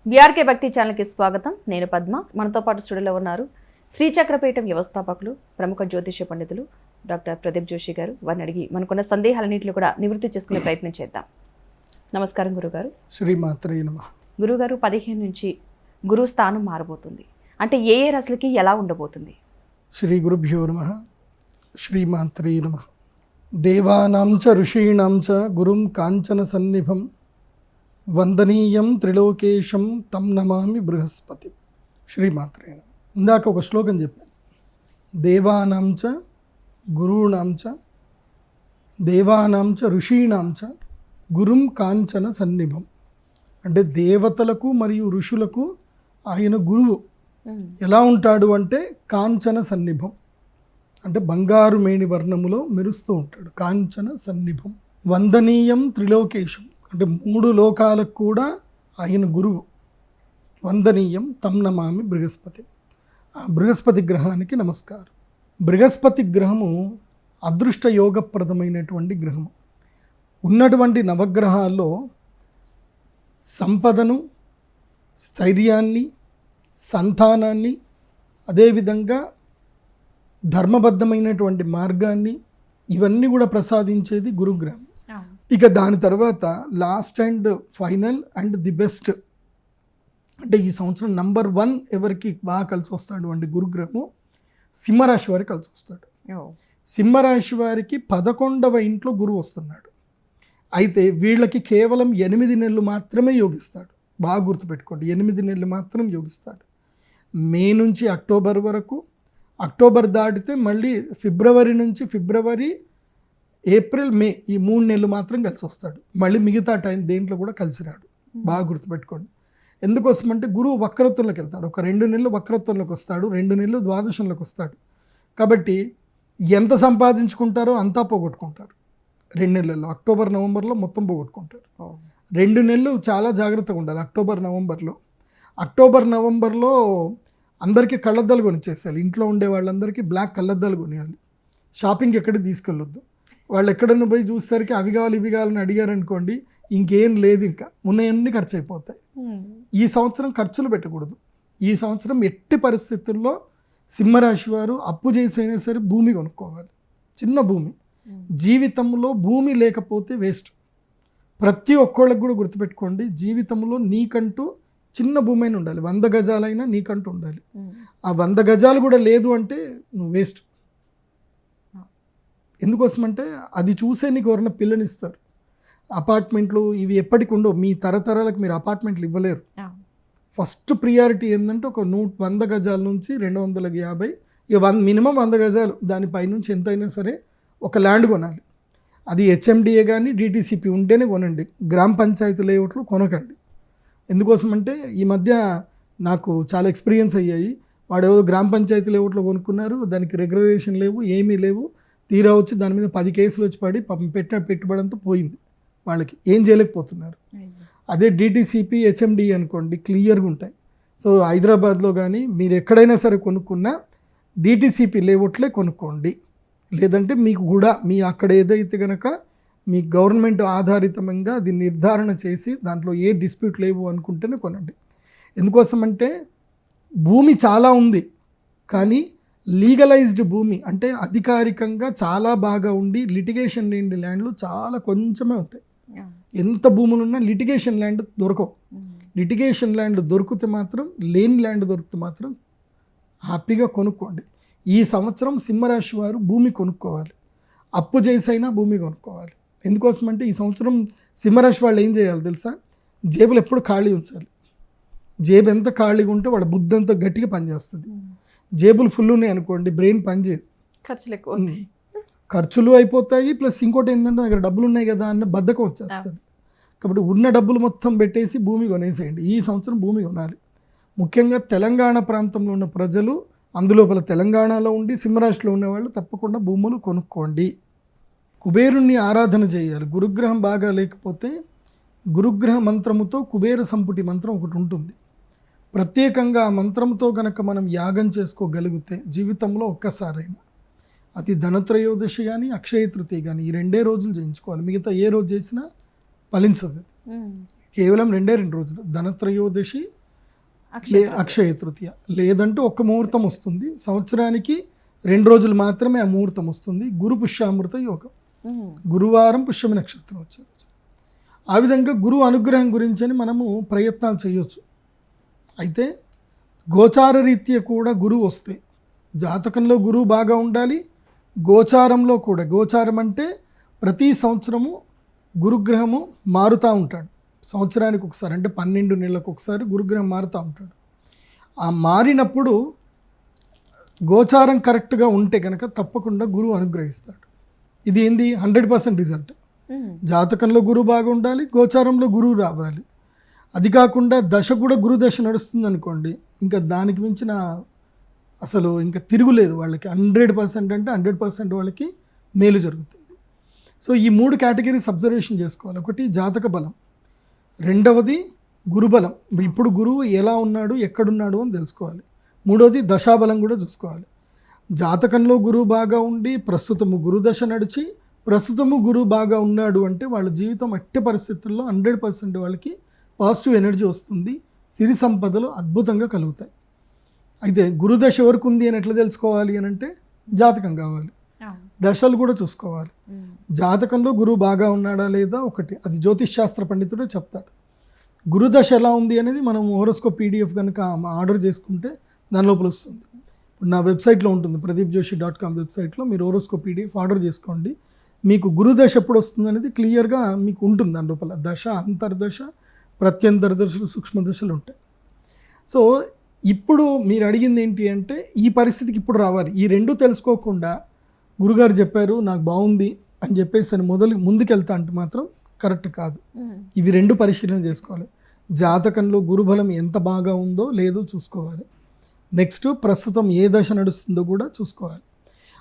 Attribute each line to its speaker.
Speaker 1: BRK భక్తి ఛానల్కి స్వాగతం. నేను పద్మ. మనతో పాటు స్టూడియోలో ఉన్నారు శ్రీచక్రపీఠం వ్యవస్థాపకులు, ప్రముఖ జ్యోతిష్య పండితులు డాక్టర్ ప్రదీప్ జోషి గారు. వారిని అడిగి మనకున్న సందేహాలన్నింటినీ కూడా నివృత్తి చేసుకునే ప్రయత్నం చేద్దాం. నమస్కారం గురుగారు.
Speaker 2: శ్రీమాత్రే నమః.
Speaker 1: గురుగారు, 15 నుంచి గురువు స్థానం మారబోతుంది. అంటే ఏ రాశులకి ఎలా ఉండబోతుంది?
Speaker 2: శ్రీ గురుభ్యో నమః. శ్రీమాత్రే నమః. దేవానాం చ ఋషీణాం చ గురుం కాంచన సన్నిభం వందనీయం త్రిలోకేశం తం నమామి బృహస్పతి. శ్రీమాత్రే నమః. ఇందాక ఒక శ్లోకం చెప్పాను. దేవానాం చ గురూణాం చ దేవానాం చ ఋషీణాం చ గురుం కాంచన సన్నిభం. అంటే దేవతలకు మరియు ఋషులకు ఆయన గురువు ఎలా ఉంటాడు అంటే కాంచన సన్నిభం, అంటే బంగారు మేణి వర్ణములో మెరుస్తూ ఉంటాడు. కాంచన సన్నిభం వందనీయం త్రిలోకేశం, అంటే 3 లోకాలకు కూడా ఆయన గురువు. వందనీయం తం నమామి బృహస్పతి. ఆ బృహస్పతి గ్రహానికి నమస్కారం. బృహస్పతి గ్రహము అదృష్ట యోగప్రదమైనటువంటి గ్రహము. ఉన్నటువంటి నవగ్రహాల్లో సంపదను, స్థైర్యాన్ని, సంతానాన్ని, అదేవిధంగా ధర్మబద్ధమైనటువంటి మార్గాన్ని, ఇవన్నీ కూడా ప్రసాదించేది గురుగ్రహం. ఇక దాని తర్వాత last and final and the best, అంటే ఈ సంవత్సరం నంబర్ 1 ఎవరికి బాగా కలిసి వస్తాడు అంటే గురుగ్రహము సింహరాశి వారికి కలిసి వస్తాడు. సింహరాశి వారికి 11వ ఇంట్లో గురువు వస్తున్నాడు. అయితే వీళ్ళకి కేవలం 8 నెలలు మాత్రమే యోగిస్తాడు. బాగా గుర్తుపెట్టుకోండి, 8 నెలలు మాత్రం యోగిస్తాడు. మే నుంచి అక్టోబర్ వరకు, అక్టోబర్ దాటితే మళ్ళీ ఫిబ్రవరి, ఏప్రిల్, మే, ఈ 3 నెలలు మాత్రం కలిసి వస్తాడు. మళ్ళీ మిగతా టైం దేంట్లో కూడా కలిసి రాడు. బాగా గుర్తుపెట్టుకోండి. ఎందుకోసం అంటే గురువు వక్రత్వంలోకి వెళ్తాడు. ఒక 2 నెలలు వక్రత్వంలోకి వస్తాడు, 2 నెలలు ద్వాదశంలోకి వస్తాడు. కాబట్టి ఎంత సంపాదించుకుంటారో అంతా పోగొట్టుకుంటారు. 2 నెలల్లో అక్టోబర్ నవంబర్లో మొత్తం పోగొట్టుకుంటారు. 2 నెలలు చాలా జాగ్రత్తగా ఉండాలి. అక్టోబర్ నవంబర్లో అందరికీ కళ్ళద్దాలు కొనిచ్చేసేయాలి. ఇంట్లో ఉండే వాళ్ళందరికీ బ్లాక్ కళ్ళద్దాలు కొనియాలి. షాపింగ్ ఎక్కడికి తీసుకెళ్ళొద్దు. వాళ్ళు ఎక్కడన్నా పోయి చూసేసరికి అవి కావాలి ఇవి కావాలని అడిగారనుకోండి, ఇంకేం లేదు, ఇంకా ఉన్నాయన్నీ ఖర్చు అయిపోతాయి. ఈ సంవత్సరం ఖర్చులు పెట్టకూడదు. ఈ సంవత్సరం ఎట్టి పరిస్థితుల్లో సింహరాశి వారు అప్పు చేసైనా సరే భూమి కొనుక్కోవాలి. చిన్న భూమి. జీవితంలో భూమి లేకపోతే వేస్ట్. ప్రతి ఒక్కళ్ళకి కూడా గుర్తుపెట్టుకోండి, జీవితంలో నీకంటూ చిన్న భూమి అయినా ఉండాలి. 100 గజాలైనా నీకంటూ ఉండాలి. ఆ 100 గజాలు కూడా లేదు అంటే నువ్వు వేస్ట్. ఎందుకోసమంటే అది చూసే నీకు ఎవరైనా పిల్లనిస్తారు. అపార్ట్మెంట్లు ఇవి ఎప్పటికి ఉండవు. మీ తరతరాలకు మీరు అపార్ట్మెంట్లు ఇవ్వలేరు. ఫస్ట్ ప్రియారిటీ ఏంటంటే ఒక 100 గజాల నుంచి 250, ఇక మినిమం 100 గజాలు, దానిపై నుంచి ఎంతైనా సరే ఒక ల్యాండ్ కొనాలి. అది హెచ్ఎండిఏ కానీ డిటిసిపి ఉంటేనే కొనండి. గ్రామ పంచాయతీ లేఅవుట్లు కొనకండి. ఎందుకోసమంటే ఈ మధ్య నాకు చాలా ఎక్స్పీరియన్స్ అయ్యాయి. వాడు ఏదో గ్రామ పంచాయతీ లేఅవుట్లో కొనుక్కున్నారు, దానికి రెగ్యులేషన్ లేవు, ఏమీ లేవు. తీరా వచ్చి దాని మీద 10 కేసులు వచ్చి పడి పాపం పెట్టిన పెట్టుబడి అంతా పోయింది. వాళ్ళకి ఏం చేయలేకపోతున్నారు. అదే డిటిసిపి హెచ్ఎండి అనుకోండి, క్లియర్గా ఉంటాయి. సో హైదరాబాద్లో కానీ మీరు ఎక్కడైనా సరే కొనుక్కున్నా డిటిసిపి లేఅవుట్లే కొనుక్కోండి. లేదంటే మీకు కూడా మీ అక్కడ ఏదైతే కనుక మీ గవర్నమెంట్ ఆధారితంగా అది నిర్ధారణ చేసి దాంట్లో ఏ డిస్ప్యూట్ లేవు అనుకుంటేనే కొనండి. ఎందుకోసమంటే భూమి చాలా ఉంది, కానీ లీగలైజ్డ్ భూమి అంటే అధికారికంగా చాలా బాగా ఉండి లిటిగేషన్ లేని ల్యాండ్లు చాలా కొంచెమే ఉంటాయి. ఎంత భూములు ఉన్నా లిటిగేషన్ ల్యాండ్ దొరకవు. లిటిగేషన్ ల్యాండ్ దొరికితే మాత్రం, లేని ల్యాండ్ దొరికితే మాత్రం హ్యాపీగా కొనుక్కోండి. ఈ సంవత్సరం సింహరాశి వారు భూమి కొనుక్కోవాలి. అప్పు చేసైనా భూమి కొనుక్కోవాలి. ఎందుకోసమంటే ఈ సంవత్సరం సింహరాశి వాళ్ళు ఏం చేయాలి తెలుసా? జేబులు ఎప్పుడు ఖాళీ ఉంచాలి. జేబు ఎంత ఖాళీగా ఉంటే వాళ్ళ బుద్ధి అంత గట్టిగా పనిచేస్తుంది. జేబులు ఫుల్ ఉన్నాయి అనుకోండి, బ్రెయిన్ పనిచేయదు, ఖర్చులు అయిపోతాయి. ప్లస్ ఇంకోటి ఏంటంటే దగ్గర డబ్బులు ఉన్నాయి కదా అన్న బద్ధకం వచ్చేస్తుంది. కాబట్టి ఉన్న డబ్బులు మొత్తం పెట్టేసి భూమి కొనేసేయండి. ఈ సంవత్సరం భూమి కొనాలి. ముఖ్యంగా తెలంగాణ ప్రాంతంలో ఉన్న ప్రజలు, అందులోపల తెలంగాణలో ఉండి సింహరాశిలో ఉన్నవాళ్ళు తప్పకుండా భూములు కొనుక్కోండి. కుబేరుణ్ణి ఆరాధన చేయాలి. గురుగ్రహం బాగా లేకపోతే గురుగ్రహ మంత్రముతో కుబేర సంపుటి మంత్రం ఒకటి ఉంటుంది. ప్రత్యేకంగా ఆ మంత్రంతో కనుక మనం యాగం చేసుకోగలిగితే జీవితంలో ఒక్కసారైనా, అది ధనత్రయోదశి కానీ అక్షయ తృతీయ కానీ ఈ 2 రోజులు చేయించుకోవాలి. మిగతా ఏ రోజు చేసినా ఫలించదు. కేవలం 2 రోజులు, ధనత్రయోదశి అక్షయ తృతీయ, లేదంటే ఒక్క ముహూర్తం వస్తుంది. సంవత్సరానికి 2 రోజులు మాత్రమే ఆ ముహూర్తం వస్తుంది. గురు పుష్యామృత యోగం, గురువారం పుష్యమి నక్షత్రం వచ్చే రోజు. ఆ విధంగా గురువు అనుగ్రహం గురించి అని మనము ప్రయత్నాలు చేయొచ్చు. అయితే గోచార రీత్యా కూడా గురువు వస్తే, జాతకంలో గురువు బాగా ఉండాలి, గోచారంలో కూడా. గోచారం అంటే ప్రతి సంవత్సరము గురుగ్రహము మారుతూ ఉంటాడు. సంవత్సరానికి ఒకసారి, అంటే 12 నెలలకు ఒకసారి గురుగ్రహం మారుతూ ఉంటాడు. ఆ మారినప్పుడు గోచారం కరెక్ట్గా ఉంటే కనుక తప్పకుండా గురువు అనుగ్రహిస్తాడు. ఇది ఏంది 100% రిజల్ట్. జాతకంలో గురువు బాగా ఉండాలి, గోచారంలో గురువు రావాలి. అది కాకుండా దశ కూడా గురు దశ నడుస్తుంది అనుకోండి, ఇంకా దానికి మించిన అసలు ఇంకా తిరుగులేదు వాళ్ళకి. 100% అంటే 100% వాళ్ళకి మేలు జరుగుతుంది. సో ఈ 3 కేటగిరీస్ అబ్జర్వేషన్ చేసుకోవాలి. ఒకటి జాతక బలం, రెండవది గురుబలం, ఇప్పుడు గురువు ఎలా ఉన్నాడు ఎక్కడున్నాడు అని తెలుసుకోవాలి. మూడవది దశాబలం కూడా చూసుకోవాలి. జాతకంలో గురువు బాగా ఉండి ప్రస్తుతము గురుదశ నడిచి ప్రస్తుతము గురువు బాగా ఉన్నాడు అంటే వాళ్ళ జీవితం ఎట్టి పరిస్థితుల్లో 100% వాళ్ళకి పాజిటివ్ ఎనర్జీ వస్తుంది, సిరి సంపదలు అద్భుతంగా కలుగుతాయి. అయితే గురుదశ ఎవరికి ఉంది అని ఎట్లా తెలుసుకోవాలి అని అంటే జాతకం కావాలి, దశలు కూడా చూసుకోవాలి. జాతకంలో గురువు బాగా ఉన్నాడా లేదా ఒకటి, అది జ్యోతిష్ శాస్త్ర పండితుడే చెప్తాడు. గురుదశ ఎలా ఉంది అనేది మనం హోరోస్కోప్ PDF కనుక ఆర్డర్ చేసుకుంటే దాని లోపల వస్తుంది. ఇప్పుడు నా వెబ్సైట్లో ఉంటుంది, pradeepjoshi.com వెబ్సైట్లో మీరు హోరోస్కోప్ PDF ఆర్డర్ చేసుకోండి. మీకు గురుదశ ఎప్పుడు వస్తుంది అనేది క్లియర్గా మీకు ఉంటుంది. దాని లోపల దశ, అంతర్దశ, ప్రత్యంతర దశలు, సూక్ష్మ దశలు ఉంటాయి. సో ఇప్పుడు మీరు అడిగింది ఏంటి అంటే ఈ పరిస్థితికి ఇప్పుడు రావాలి. ఈ 2 తెలుసుకోకుండా గురుగారు చెప్పారు నాకు బాగుంది అని చెప్పేసి అని ముందుకెళ్తా అంటే మాత్రం కరెక్ట్ కాదు. ఇవి 2 పరిశీలన చేసుకోవాలి. జాతకంలో గురుబలం ఎంత బాగా ఉందో లేదో చూసుకోవాలి. నెక్స్ట్ ప్రస్తుతం ఏ దశ నడుస్తుందో కూడా చూసుకోవాలి.